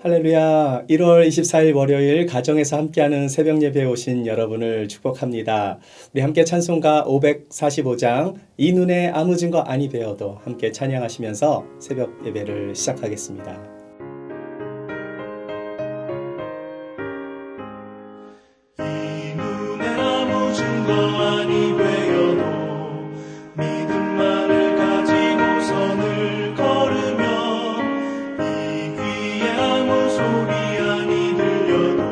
할렐루야. 1월 24일 월요일 가정에서 함께하는 새벽 예배에 오신 여러분을 축복합니다. 우리 함께 찬송가 545장 이 눈에 아무 증거 아니 되어도 함께 찬양하시면서 새벽 예배를 시작하겠습니다. 이 눈에 아무 증거 아니 되어도 믿음만을 가지고 선을 걸으면 이 귀에 아무 소리 아니 들려도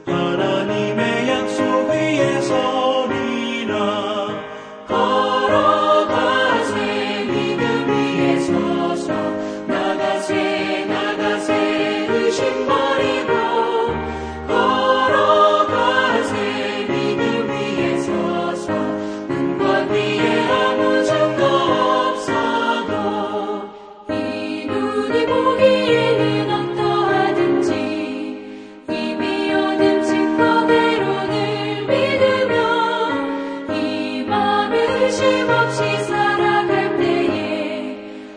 하나님의 약속 위에 서리라. 걸어가세 믿음 위에 서서 나가세 나가세 의심 버리고 걸어가세 믿음 위에 서서 눈과 귀에 아무 증거 없어도 이 눈이 보기에는 어떠하든지 이미 얻은 증거대로를 믿으며 이 맘에 의심 없이 살아갈 때에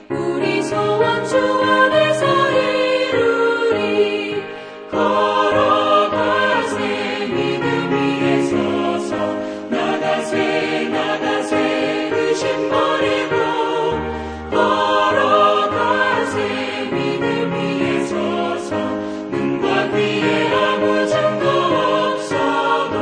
우리 소원 주 안에서 이루리. 걸어가세 믿음 위에 서서 나가세 나가세 의심 버리고 걸어가세 믿음 위에 서서 눈과 귀에 아무 증거 없어도.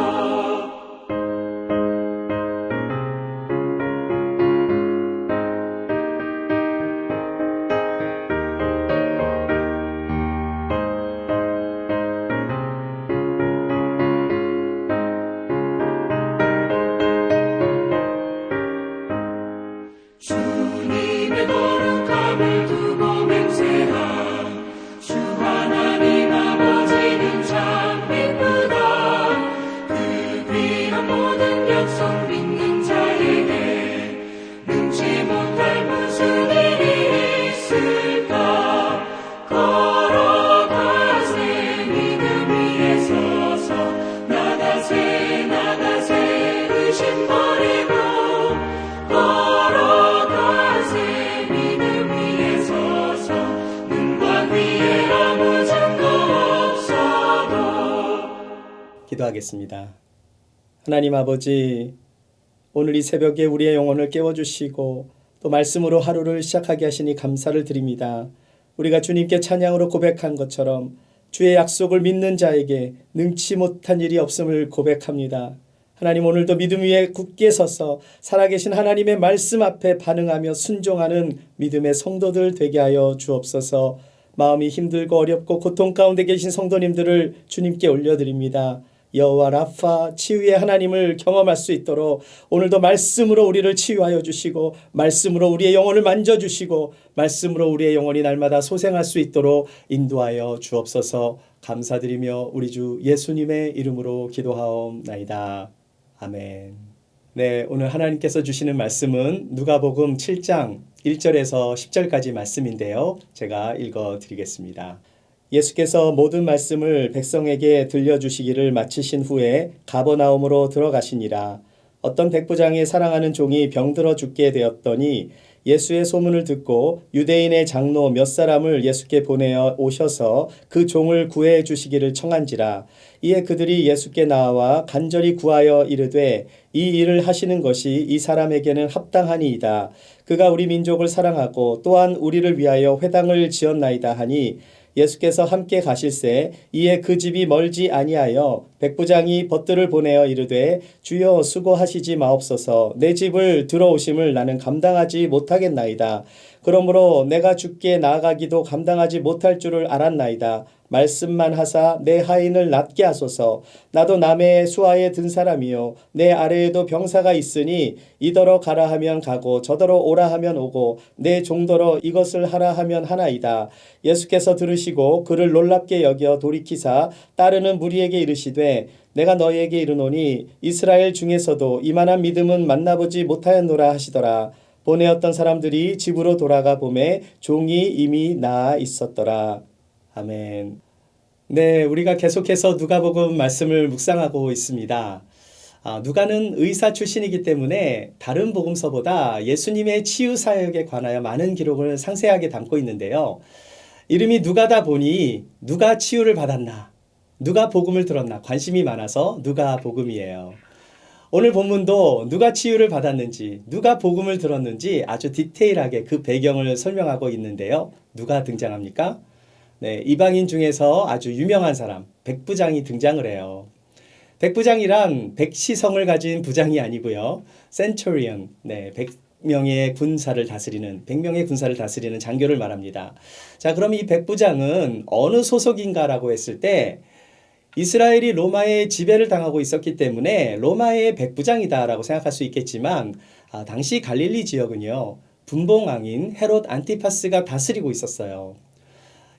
주님의 거룩함을 두고 맹세한 주 하나님 아버지는 참 이쁘다. 그 귀한 모든 약속 믿는 자에게 능치 못할 무슨 일이 있을까. 걸어가세 믿음 위에 서서 나가세 나가세 의심 버리고 걸어가세 믿음 위에 서서 눈과 귀에 아무 증거 없어도. 기도하겠습니다. 하나님 아버지, 오늘 이 새벽에 우리의 영혼을 깨워주시고 또 말씀으로 하루를 시작하게 하시니 감사를 드립니다. 우리가 주님께 찬양으로 고백한 것처럼 주의 약속을 믿는 자에게 능치 못한 일이 없음을 고백합니다. 하나님, 오늘도 믿음 위에 굳게 서서 살아계신 하나님의 말씀 앞에 반응하며 순종하는 믿음의 성도들 되게 하여 주옵소서. 마음이 힘들고 어렵고 고통 가운데 계신 성도님들을 주님께 올려드립니다. 여호와 라파 치유의 하나님을 경험할 수 있도록 오늘도 말씀으로 우리를 치유하여 주시고 말씀으로 우리의 영혼을 만져주시고 말씀으로 우리의 영혼이 날마다 소생할 수 있도록 인도하여 주옵소서. 감사드리며 우리 주 예수님의 이름으로 기도하옵나이다. 아멘. 네, 오늘 하나님께서 주시는 말씀은 누가복음 7장 1절에서 10절까지 말씀인데요. 제가 읽어드리겠습니다. 예수께서 모든 말씀을 백성에게 들려주시기를 마치신 후에 가버나움으로 들어가시니라. 어떤 백부장이 사랑하는 종이 병들어 죽게 되었더니 예수의 소문을 듣고 유대인의 장로 몇 사람을 예수께 보내어 오셔서 그 종을 구해 주시기를 청한지라. 이에 그들이 예수께 나와 간절히 구하여 이르되 이 일을 하시는 것이 이 사람에게는 합당하니이다. 그가 우리 민족을 사랑하고 또한 우리를 위하여 회당을 지었나이다 하니 예수께서 함께 가실새 이에 그 집이 멀지 아니하여 백부장이 벗들을 보내어 이르되 주여 수고하시지 마옵소서. 내 집을 들어오심을 나는 감당하지 못하겠나이다. 그러므로 내가 주께 나아가기도 감당하지 못할 줄을 알았나이다. 말씀만 하사 내 하인을 낫게 하소서. 나도 남의 수하에 든 사람이요 내 아래에도 병사가 있으니 이더러 가라 하면 가고 저더러 오라 하면 오고 내 종더러 이것을 하라 하면 하나이다. 예수께서 들으시고 그를 놀랍게 여겨 돌이키사 따르는 무리에게 이르시되 내가 너희에게 이르노니 이스라엘 중에서도 이만한 믿음은 만나보지 못하였노라 하시더라. 보내었던 사람들이 집으로 돌아가 보매 종이 이미 나아 있었더라. 아멘. 네, 우리가 계속해서 누가복음 말씀을 묵상하고 있습니다. 누가는 의사 출신이기 때문에 다른 복음서보다 예수님의 치유 사역에 관하여 많은 기록을 상세하게 담고 있는데요. 이름이 누가다 보니 누가 치유를 받았나, 누가 복음을 들었나 관심이 많아서 누가 복음이에요. 오늘 본문도 누가 치유를 받았는지, 누가 복음을 들었는지 아주 디테일하게 그 배경을 설명하고 있는데요. 누가 등장합니까? 네, 이방인 중에서 아주 유명한 사람, 백부장이 등장을 해요. 백부장이란 백시성을 가진 부장이 아니고요. 센처리언, 네, 100명의 군사를 다스리는 장교를 말합니다. 자, 그럼 이 백부장은 어느 소속인가라고 했을 때 이스라엘이 로마의 지배를 당하고 있었기 때문에 로마의 백부장이다라고 생각할 수 있겠지만 당시 갈릴리 지역은요. 분봉왕인 헤롯 안티파스가 다스리고 있었어요.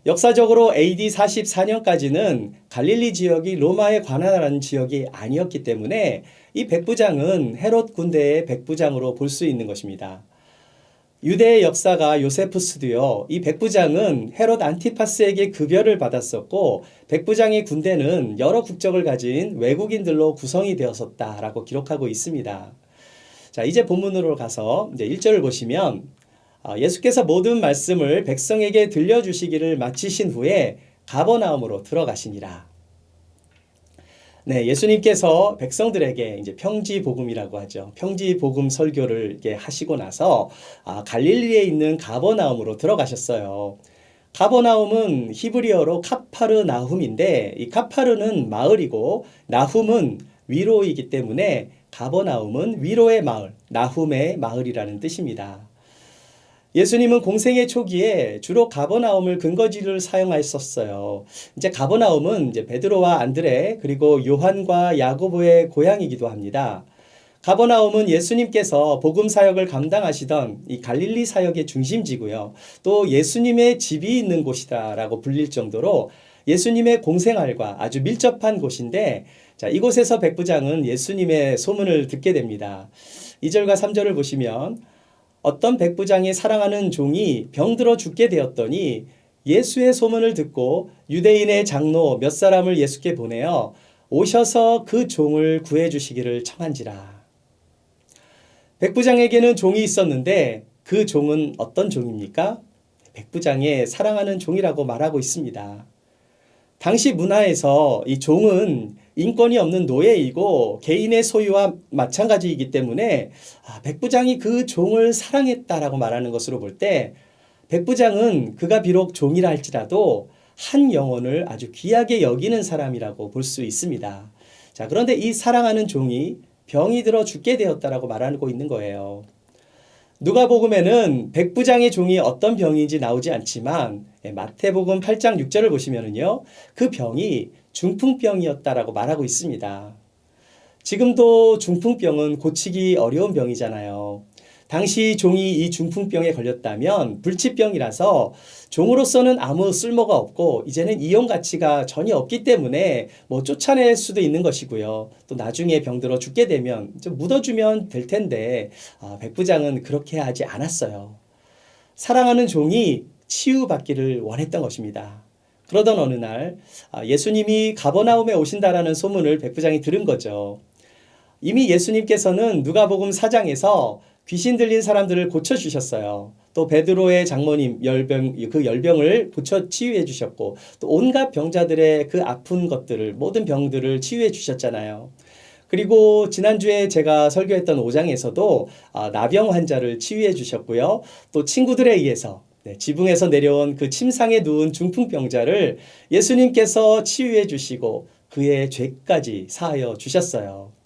역사적으로 AD 44년까지는 갈릴리 지역이 로마에 관할하는 지역이 아니었기 때문에 이 백부장은 헤롯 군대의 백부장으로 볼 수 있는 것입니다. 유대의 역사가 요세푸스도요. 이 백부장은 헤롯 안티파스에게 급여를 받았었고 백부장의 군대는 여러 국적을 가진 외국인들로 구성이 되었었다라고 기록하고 있습니다. 자, 이제 본문으로 가서 이제 1절을 보시면 예수께서 모든 말씀을 백성에게 들려주시기를 마치신 후에 가버나움으로 들어가시니라. 네, 예수님께서 백성들에게 이제 평지복음이라고 하죠. 평지복음 설교를 이렇게 하시고 나서 갈릴리에 있는 가버나움으로 들어가셨어요. 가버나움은 히브리어로 카파르나훔인데 이 카파르는 마을이고 나훔은 위로이기 때문에 가버나움은 위로의 마을, 나훔의 마을이라는 뜻입니다. 예수님은 공생의 초기에 주로 가버나움을 근거지를 사용하셨어요. 이제 가버나움은 이제 베드로와 안드레 그리고 요한과 야고보의 고향이기도 합니다. 가버나움은 예수님께서 복음 사역을 감당하시던 이 갈릴리 사역의 중심지고요. 또 예수님의 집이 있는 곳이다라고 불릴 정도로 예수님의 공생활과 아주 밀접한 곳인데 자, 이곳에서 백부장은 예수님의 소문을 듣게 됩니다. 2절과 3절을 보시면 어떤 백부장이 사랑하는 종이 병들어 죽게 되었더니 예수의 소문을 듣고 유대인의 장로 몇 사람을 예수께 보내어 오셔서 그 종을 구해 주시기를 청한지라. 백부장에게는 종이 있었는데 그 종은 어떤 종입니까? 백부장의 사랑하는 종이라고 말하고 있습니다. 당시 문화에서 이 종은 인권이 없는 노예이고 개인의 소유와 마찬가지이기 때문에 백부장이 그 종을 사랑했다라고 말하는 것으로 볼 때 백부장은 그가 비록 종이라 할지라도 한 영혼을 아주 귀하게 여기는 사람이라고 볼 수 있습니다. 자, 그런데 이 사랑하는 종이 병이 들어 죽게 되었다라고 말하고 있는 거예요. 누가복음에는 백부장의 종이 어떤 병인지 나오지 않지만 마태복음 8장 6절을 보시면은요. 그 병이 중풍병이었다라고 말하고 있습니다. 지금도 중풍병은 고치기 어려운 병이잖아요. 당시 종이 이 중풍병에 걸렸다면 불치병이라서 종으로서는 아무 쓸모가 없고 이제는 이용 가치가 전혀 없기 때문에 뭐 쫓아낼 수도 있는 것이고요. 또 나중에 병들어 죽게 되면 좀 묻어주면 될 텐데 백부장은 그렇게 하지 않았어요. 사랑하는 종이 치유받기를 원했던 것입니다. 그러던 어느 날 예수님이 가버나움에 오신다라는 소문을 백부장이 들은 거죠. 이미 예수님께서는 누가복음 4장에서 귀신 들린 사람들을 고쳐주셨어요. 또 베드로의 장모님 그 열병을 고쳐 치유해 주셨고 또 온갖 병자들의 그 아픈 것들을 모든 병들을 치유해 주셨잖아요. 그리고 지난주에 제가 설교했던 5장에서도 나병 환자를 치유해 주셨고요. 또 친구들에 의해서 지붕에서 내려온 그 침상에 누운 중풍병자를 예수님께서 치유해 주시고 그의 죄까지 사하여 주셨어요.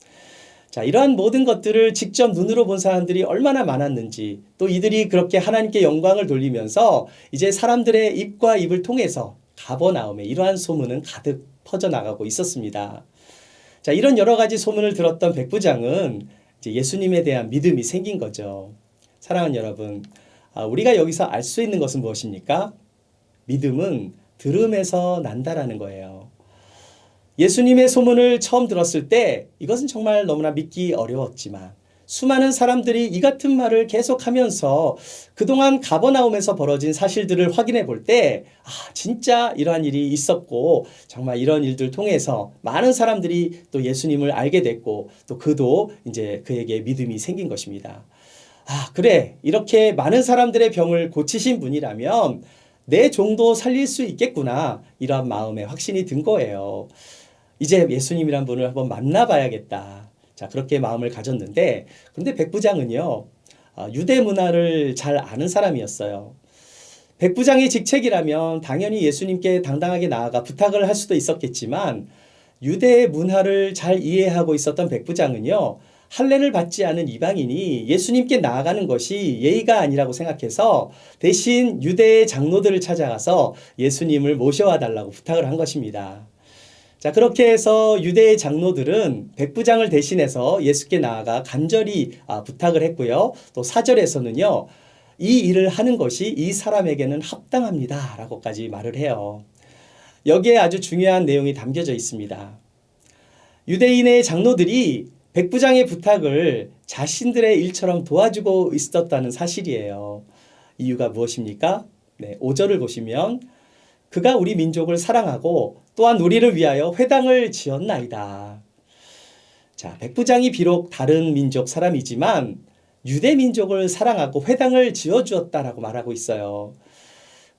자, 이러한 모든 것들을 직접 눈으로 본 사람들이 얼마나 많았는지 또 이들이 그렇게 하나님께 영광을 돌리면서 이제 사람들의 입과 입을 통해서 가버나움에 이러한 소문은 가득 퍼져나가고 있었습니다. 자, 이런 여러 가지 소문을 들었던 백부장은 이제 예수님에 대한 믿음이 생긴 거죠. 사랑하는 여러분, 우리가 여기서 알 수 있는 것은 무엇입니까? 믿음은 들음에서 난다라는 거예요. 예수님의 소문을 처음 들었을 때 이것은 정말 너무나 믿기 어려웠지만 수많은 사람들이 이 같은 말을 계속하면서 그동안 가버나움에서 벌어진 사실들을 확인해 볼 때 진짜 이러한 일이 있었고 정말 이런 일들 통해서 많은 사람들이 또 예수님을 알게 됐고 또 그도 이제 그에게 믿음이 생긴 것입니다. 그래, 이렇게 많은 사람들의 병을 고치신 분이라면 내 종도 살릴 수 있겠구나. 이런 마음에 확신이 든 거예요. 이제 예수님이란 분을 한번 만나봐야겠다. 자, 그렇게 마음을 가졌는데, 그런데 백부장은요, 유대 문화를 잘 아는 사람이었어요. 백부장의 직책이라면 당연히 예수님께 당당하게 나아가 부탁을 할 수도 있었겠지만, 유대의 문화를 잘 이해하고 있었던 백부장은요, 할례를 받지 않은 이방인이 예수님께 나아가는 것이 예의가 아니라고 생각해서 대신 유대의 장로들을 찾아가서 예수님을 모셔와 달라고 부탁을 한 것입니다. 자, 그렇게 해서 유대의 장로들은 백부장을 대신해서 예수께 나아가 간절히 부탁을 했고요. 또 4절에서는요, 이 일을 하는 것이 이 사람에게는 합당합니다. 라고까지 말을 해요. 여기에 아주 중요한 내용이 담겨져 있습니다. 유대인의 장로들이 백부장의 부탁을 자신들의 일처럼 도와주고 있었다는 사실이에요. 이유가 무엇입니까? 네, 5절을 보시면 그가 우리 민족을 사랑하고 또한 우리를 위하여 회당을 지었나이다. 자, 백부장이 비록 다른 민족 사람이지만 유대 민족을 사랑하고 회당을 지어주었다라고 말하고 있어요.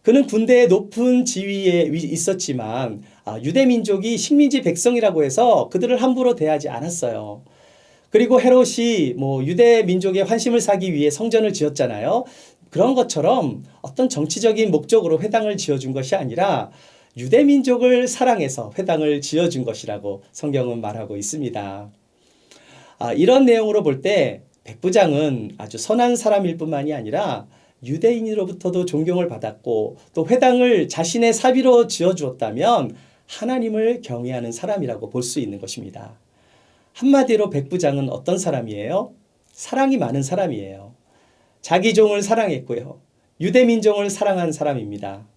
그는 군대의 높은 지위에 있었지만 유대 민족이 식민지 백성이라고 해서 그들을 함부로 대하지 않았어요. 그리고 헤롯이 유대 민족의 환심을 사기 위해 성전을 지었잖아요. 그런 것처럼 어떤 정치적인 목적으로 회당을 지어준 것이 아니라 유대 민족을 사랑해서 회당을 지어준 것이라고 성경은 말하고 있습니다. 이런 내용으로 볼 때 백부장은 아주 선한 사람일 뿐만이 아니라 유대인으로부터도 존경을 받았고 또 회당을 자신의 사비로 지어주었다면 하나님을 경외하는 사람이라고 볼 수 있는 것입니다. 한마디로 백부장은 어떤 사람이에요? 사랑이 많은 사람이에요. 자기 종을 사랑했고요. 유대 민족을 사랑한 사람입니다.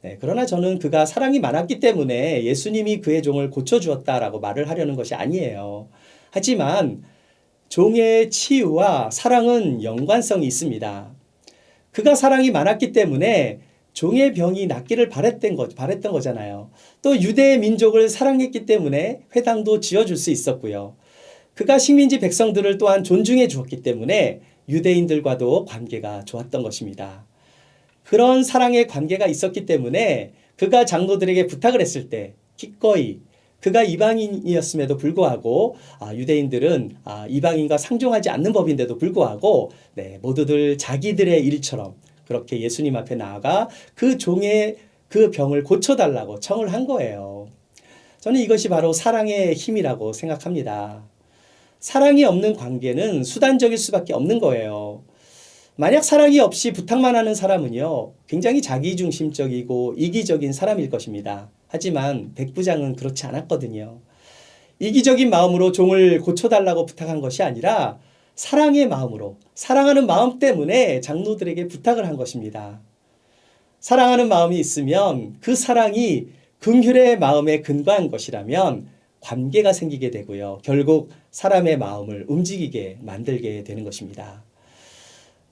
네, 그러나 저는 그가 사랑이 많았기 때문에 예수님이 그의 종을 고쳐주었다라고 말을 하려는 것이 아니에요. 하지만 종의 치유와 사랑은 연관성이 있습니다. 그가 사랑이 많았기 때문에 종의 병이 낫기를 바랬던 거잖아요. 또 유대 민족을 사랑했기 때문에 회당도 지어줄 수 있었고요. 그가 식민지 백성들을 또한 존중해 주었기 때문에 유대인들과도 관계가 좋았던 것입니다. 그런 사랑의 관계가 있었기 때문에 그가 장로들에게 부탁을 했을 때 기꺼이 그가 이방인이었음에도 불구하고 유대인들은 이방인과 상종하지 않는 법인데도 불구하고 모두들 자기들의 일처럼 그렇게 예수님 앞에 나아가 그 종의 그 병을 고쳐달라고 청을 한 거예요. 저는 이것이 바로 사랑의 힘이라고 생각합니다. 사랑이 없는 관계는 수단적일 수밖에 없는 거예요. 만약 사랑이 없이 부탁만 하는 사람은요, 굉장히 자기중심적이고 이기적인 사람일 것입니다. 하지만 백부장은 그렇지 않았거든요. 이기적인 마음으로 종을 고쳐달라고 부탁한 것이 아니라 사랑의 마음으로, 사랑하는 마음 때문에 장로들에게 부탁을 한 것입니다. 사랑하는 마음이 있으면 그 사랑이 긍휼의 마음에 근거한 것이라면 관계가 생기게 되고요. 결국 사람의 마음을 움직이게 만들게 되는 것입니다.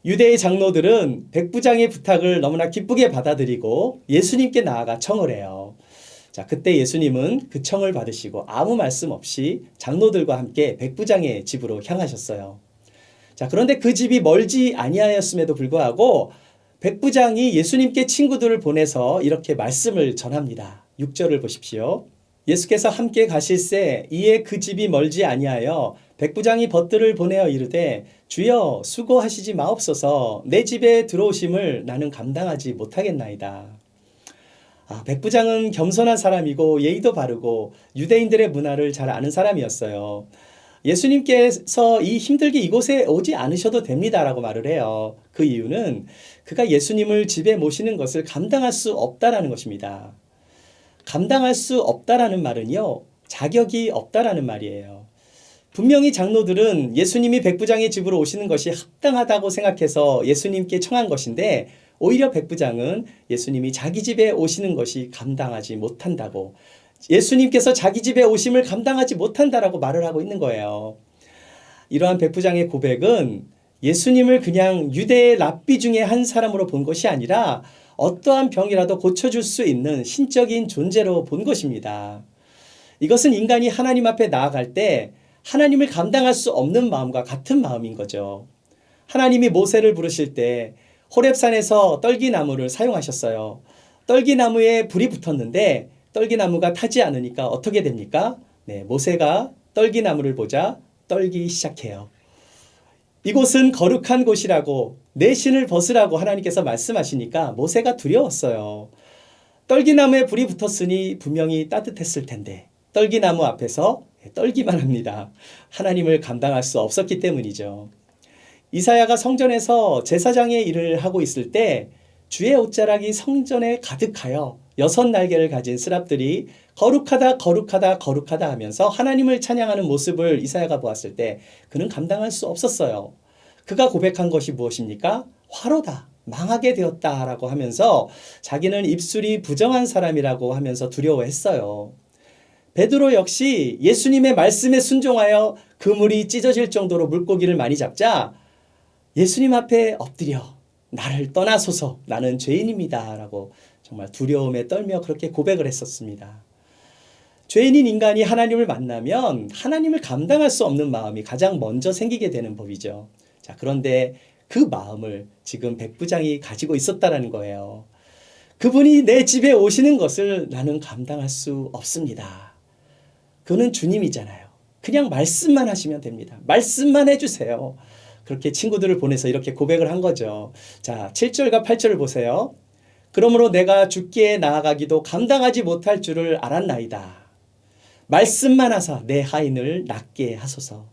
유대의 장로들은 백부장의 부탁을 너무나 기쁘게 받아들이고 예수님께 나아가 청을 해요. 자, 그때 예수님은 그 청을 받으시고 아무 말씀 없이 장로들과 함께 백부장의 집으로 향하셨어요. 자, 그런데 그 집이 멀지 아니하였음에도 불구하고 백부장이 예수님께 친구들을 보내서 이렇게 말씀을 전합니다. 6절을 보십시오. 예수께서 함께 가실새 이에 그 집이 멀지 아니하여 백부장이 벗들을 보내어 이르되 주여 수고하시지 마옵소서 내 집에 들어오심을 나는 감당하지 못하겠나이다. 백부장은 겸손한 사람이고 예의도 바르고 유대인들의 문화를 잘 아는 사람이었어요. 예수님께서 이 힘들게 이곳에 오지 않으셔도 됩니다라고 말을 해요. 그 이유는 그가 예수님을 집에 모시는 것을 감당할 수 없다라는 것입니다. 감당할 수 없다라는 말은요, 자격이 없다라는 말이에요. 분명히 장로들은 예수님이 백부장의 집으로 오시는 것이 합당하다고 생각해서 예수님께 청한 것인데 오히려 백부장은 예수님이 자기 집에 오시는 것이 감당하지 못한다고, 예수님께서 자기 집에 오심을 감당하지 못한다라고 말을 하고 있는 거예요. 이러한 백부장의 고백은 예수님을 그냥 유대의 랍비 중에 한 사람으로 본 것이 아니라 어떠한 병이라도 고쳐줄 수 있는 신적인 존재로 본 것입니다. 이것은 인간이 하나님 앞에 나아갈 때 하나님을 감당할 수 없는 마음과 같은 마음인 거죠. 하나님이 모세를 부르실 때 호렙산에서 떨기나무를 사용하셨어요. 떨기나무에 불이 붙었는데 떨기나무가 타지 않으니까 어떻게 됩니까? 네, 모세가 떨기나무를 보자 떨기 시작해요. 이곳은 거룩한 곳이라고 내 신을 벗으라고 하나님께서 말씀하시니까 모세가 두려웠어요. 떨기나무에 불이 붙었으니 분명히 따뜻했을 텐데 떨기나무 앞에서 떨기만 합니다. 하나님을 감당할 수 없었기 때문이죠. 이사야가 성전에서 제사장의 일을 하고 있을 때 주의 옷자락이 성전에 가득하여 6날개를 가진 스랍들이 거룩하다 거룩하다 거룩하다 하면서 하나님을 찬양하는 모습을 이사야가 보았을 때 그는 감당할 수 없었어요. 그가 고백한 것이 무엇입니까? 화로다. 망하게 되었다라고 하면서 자기는 입술이 부정한 사람이라고 하면서 두려워했어요. 베드로 역시 예수님의 말씀에 순종하여 그물이 찢어질 정도로 물고기를 많이 잡자 예수님 앞에 엎드려 나를 떠나소서 나는 죄인입니다 라고 정말 두려움에 떨며 그렇게 고백을 했었습니다. 죄인인 인간이 하나님을 만나면 하나님을 감당할 수 없는 마음이 가장 먼저 생기게 되는 법이죠. 자, 그런데 그 마음을 지금 백부장이 가지고 있었다라는 거예요. 그분이 내 집에 오시는 것을 나는 감당할 수 없습니다. 그는 주님이잖아요. 그냥 말씀만 하시면 됩니다. 말씀만 해주세요. 그렇게 친구들을 보내서 이렇게 고백을 한 거죠. 자, 7절과 8절을 보세요. 그러므로 내가 죽기에 나아가기도 감당하지 못할 줄을 알았나이다. 말씀만 하사 내 하인을 낫게 하소서.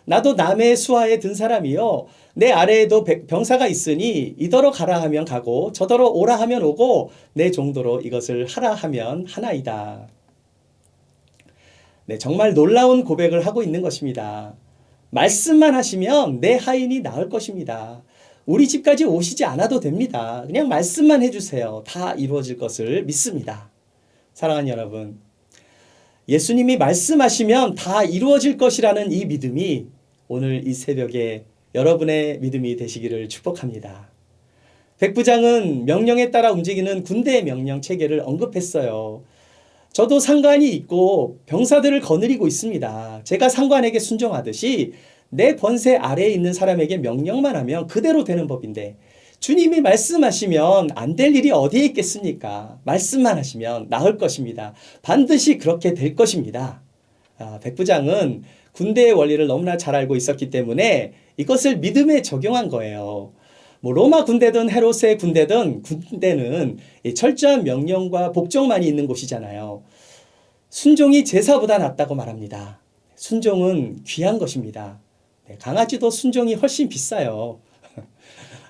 나도 남의 수하에 든 사람이요 내 아래에도 병사가 있으니 이더러 가라 하면 가고 저더러 오라 하면 오고 내 정도로 이것을 하라 하면 하나이다. 네, 정말 놀라운 고백을 하고 있는 것입니다. 말씀만 하시면 내 하인이 나을 것입니다. 우리 집까지 오시지 않아도 됩니다. 그냥 말씀만 해주세요. 다 이루어질 것을 믿습니다. 사랑하는 여러분, 예수님이 말씀하시면 다 이루어질 것이라는 이 믿음이 오늘 이 새벽에 여러분의 믿음이 되시기를 축복합니다. 백부장은 명령에 따라 움직이는 군대의 명령 체계를 언급했어요. 저도 상관이 있고 병사들을 거느리고 있습니다. 제가 상관에게 순종하듯이 내 권세 아래에 있는 사람에게 명령만 하면 그대로 되는 법인데 주님이 말씀하시면 안 될 일이 어디에 있겠습니까? 말씀만 하시면 나을 것입니다. 반드시 그렇게 될 것입니다. 백부장은 군대의 원리를 너무나 잘 알고 있었기 때문에 이것을 믿음에 적용한 거예요. 뭐 로마 군대든 헤롯의 군대든 군대는 철저한 명령과 복종만이 있는 곳이잖아요. 순종이 제사보다 낫다고 말합니다. 순종은 귀한 것입니다. 강아지도 순종이 훨씬 비싸요.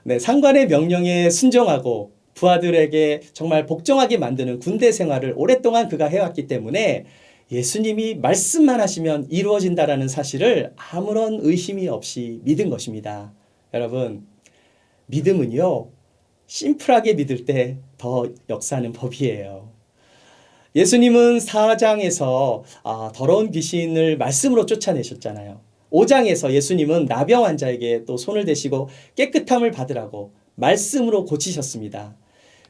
네, 상관의 명령에 순종하고 부하들에게 정말 복종하게 만드는 군대 생활을 오랫동안 그가 해왔기 때문에 예수님이 말씀만 하시면 이루어진다라는 사실을 아무런 의심이 없이 믿은 것입니다. 여러분, 믿음은요, 심플하게 믿을 때 더 역사하는 법이에요. 예수님은 4장에서 더러운 귀신을 말씀으로 쫓아내셨잖아요. 5장에서 예수님은 나병 환자에게 또 손을 대시고 깨끗함을 받으라고 말씀으로 고치셨습니다.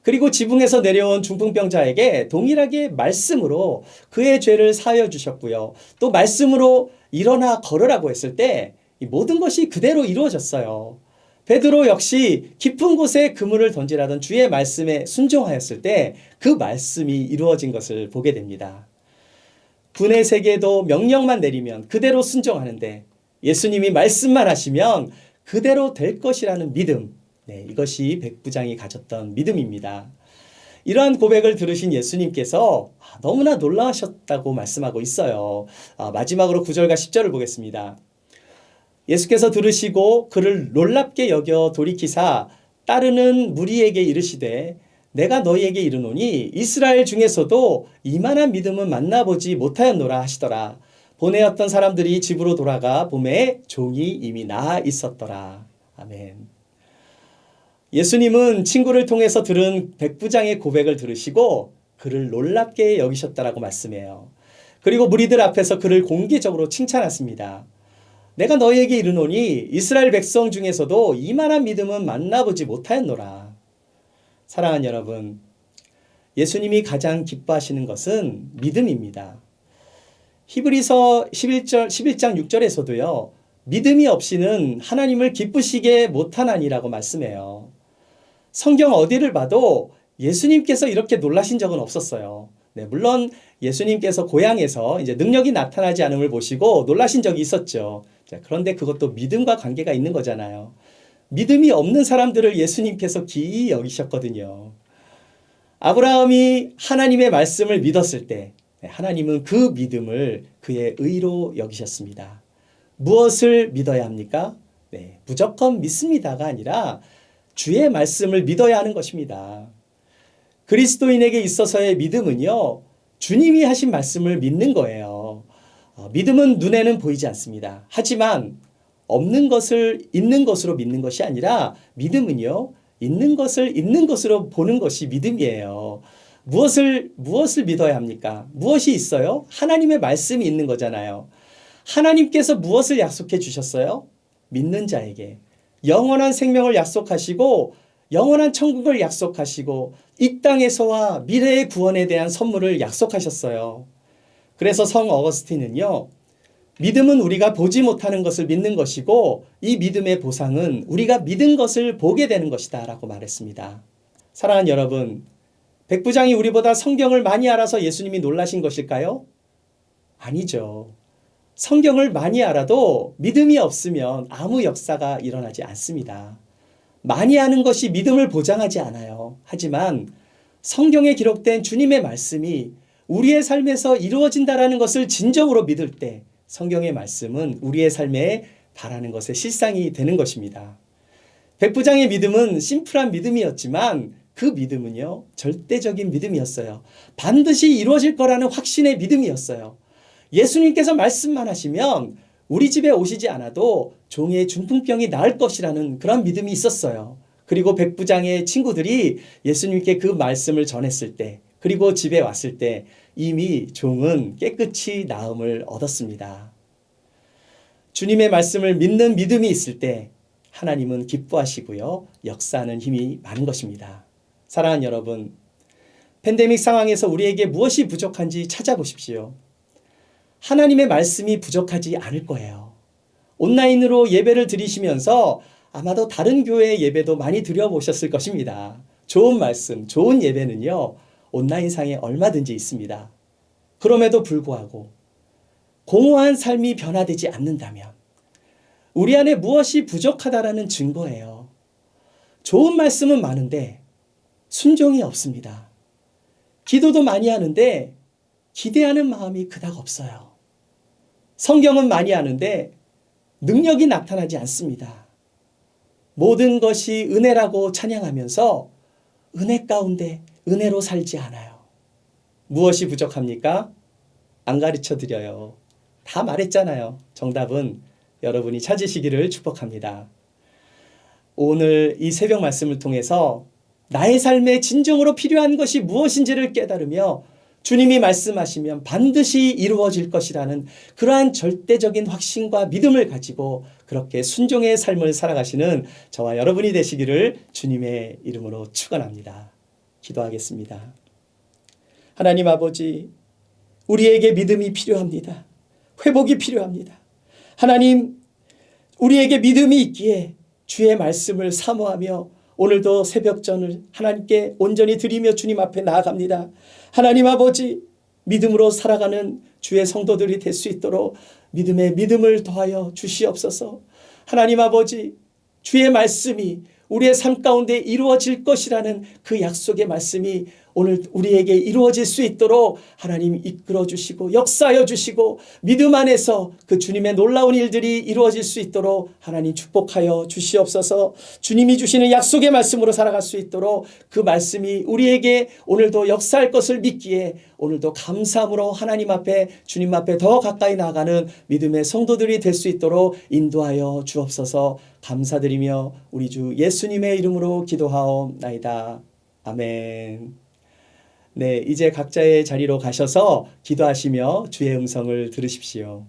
그리고 지붕에서 내려온 중풍병자에게 동일하게 말씀으로 그의 죄를 사하여 주셨고요. 또 말씀으로 일어나 걸으라고 했을 때 이 모든 것이 그대로 이루어졌어요. 베드로 역시 깊은 곳에 그물을 던지라던 주의 말씀에 순종하였을 때 그 말씀이 이루어진 것을 보게 됩니다. 분의 세계도 명령만 내리면 그대로 순종하는데 예수님이 말씀만 하시면 그대로 될 것이라는 믿음, 네, 이것이 백부장이 가졌던 믿음입니다. 이러한 고백을 들으신 예수님께서 너무나 놀라셨다고 말씀하고 있어요. 마지막으로 9절과 10절을 보겠습니다. 예수께서 들으시고 그를 놀랍게 여겨 돌이키사 따르는 무리에게 이르시되 내가 너희에게 이르노니 이스라엘 중에서도 이만한 믿음은 만나보지 못하였노라 하시더라. 보내었던 사람들이 집으로 돌아가 보매 종이 이미 나아 있었더라. 아멘. 예수님은 친구를 통해서 들은 백부장의 고백을 들으시고 그를 놀랍게 여기셨다라고 말씀해요. 그리고 무리들 앞에서 그를 공개적으로 칭찬하십니다. 내가 너희에게 이르노니 이스라엘 백성 중에서도 이만한 믿음은 만나보지 못하였노라. 사랑하는 여러분, 예수님이 가장 기뻐하시는 것은 믿음입니다. 히브리서 11장 6절에서도요. 믿음이 없이는 하나님을 기쁘시게 못하나니라고 말씀해요. 성경 어디를 봐도 예수님께서 이렇게 놀라신 적은 없었어요. 네, 물론 예수님께서 고향에서 이제 능력이 나타나지 않음을 보시고 놀라신 적이 있었죠. 자, 그런데 그것도 믿음과 관계가 있는 거잖아요. 믿음이 없는 사람들을 예수님께서 기이 여기셨거든요. 아브라함이 하나님의 말씀을 믿었을 때 하나님은 그 믿음을 그의 의로 여기셨습니다. 무엇을 믿어야 합니까? 네, 무조건 믿습니다가 아니라 주의 말씀을 믿어야 하는 것입니다. 그리스도인에게 있어서의 믿음은요, 주님이 하신 말씀을 믿는 거예요. 믿음은 눈에는 보이지 않습니다. 하지만 없는 것을 있는 것으로 믿는 것이 아니라 믿음은요, 있는 것을 있는 것으로 보는 것이 믿음이에요. 무엇을 믿어야 합니까? 무엇이 있어요? 하나님의 말씀이 있는 거잖아요. 하나님께서 무엇을 약속해 주셨어요? 믿는 자에게 영원한 생명을 약속하시고 영원한 천국을 약속하시고 이 땅에서와 미래의 구원에 대한 선물을 약속하셨어요. 그래서 성 어거스틴은요, 믿음은 우리가 보지 못하는 것을 믿는 것이고 이 믿음의 보상은 우리가 믿은 것을 보게 되는 것이다 라고 말했습니다. 사랑하는 여러분, 백부장이 우리보다 성경을 많이 알아서 예수님이 놀라신 것일까요? 아니죠. 성경을 많이 알아도 믿음이 없으면 아무 역사가 일어나지 않습니다. 많이 아는 것이 믿음을 보장하지 않아요. 하지만 성경에 기록된 주님의 말씀이 우리의 삶에서 이루어진다라는 것을 진정으로 믿을 때 성경의 말씀은 우리의 삶에 바라는 것의 실상이 되는 것입니다. 백부장의 믿음은 심플한 믿음이었지만 그 믿음은요, 절대적인 믿음이었어요. 반드시 이루어질 거라는 확신의 믿음이었어요. 예수님께서 말씀만 하시면 우리 집에 오시지 않아도 종의 중풍병이 나을 것이라는 그런 믿음이 있었어요. 그리고 백부장의 친구들이 예수님께 그 말씀을 전했을 때, 그리고 집에 왔을 때 이미 종은 깨끗이 나음을 얻었습니다. 주님의 말씀을 믿는 믿음이 있을 때 하나님은 기뻐하시고요, 역사하는 힘이 많은 것입니다. 사랑하는 여러분, 팬데믹 상황에서 우리에게 무엇이 부족한지 찾아보십시오. 하나님의 말씀이 부족하지 않을 거예요. 온라인으로 예배를 드리시면서 아마도 다른 교회의 예배도 많이 드려보셨을 것입니다. 좋은 말씀, 좋은 예배는요, 온라인상에 얼마든지 있습니다. 그럼에도 불구하고 공허한 삶이 변화되지 않는다면 우리 안에 무엇이 부족하다라는 증거예요. 좋은 말씀은 많은데 순종이 없습니다. 기도도 많이 하는데 기대하는 마음이 그닥 없어요. 성경은 많이 하는데 능력이 나타나지 않습니다. 모든 것이 은혜라고 찬양하면서 은혜 가운데 은혜로 살지 않아요. 무엇이 부족합니까? 안 가르쳐 드려요. 다 말했잖아요. 정답은 여러분이 찾으시기를 축복합니다. 오늘 이 새벽 말씀을 통해서 나의 삶에 진정으로 필요한 것이 무엇인지를 깨달으며 주님이 말씀하시면 반드시 이루어질 것이라는 그러한 절대적인 확신과 믿음을 가지고 그렇게 순종의 삶을 살아가시는 저와 여러분이 되시기를 주님의 이름으로 축원합니다. 기도하겠습니다. 하나님 아버지, 우리에게 믿음이 필요합니다. 회복이 필요합니다. 하나님, 우리에게 믿음이 있기에 주의 말씀을 사모하며 오늘도 새벽전을 하나님께 온전히 드리며 주님 앞에 나아갑니다. 하나님 아버지, 믿음으로 살아가는 주의 성도들이 될 수 있도록 믿음에 믿음을 더하여 주시옵소서. 하나님 아버지, 주의 말씀이 우리의 삶 가운데 이루어질 것이라는 그 약속의 말씀이 오늘 우리에게 이루어질 수 있도록 하나님 이끌어 주시고 역사하여 주시고 믿음 안에서 그 주님의 놀라운 일들이 이루어질 수 있도록 하나님 축복하여 주시옵소서. 주님이 주시는 약속의 말씀으로 살아갈 수 있도록 그 말씀이 우리에게 오늘도 역사할 것을 믿기에 오늘도 감사함으로 하나님 앞에 주님 앞에 더 가까이 나아가는 믿음의 성도들이 될 수 있도록 인도하여 주옵소서. 감사드리며 우리 주 예수님의 이름으로 기도하옵나이다. 아멘. 네, 이제 각자의 자리로 가셔서 기도하시며 주의 음성을 들으십시오.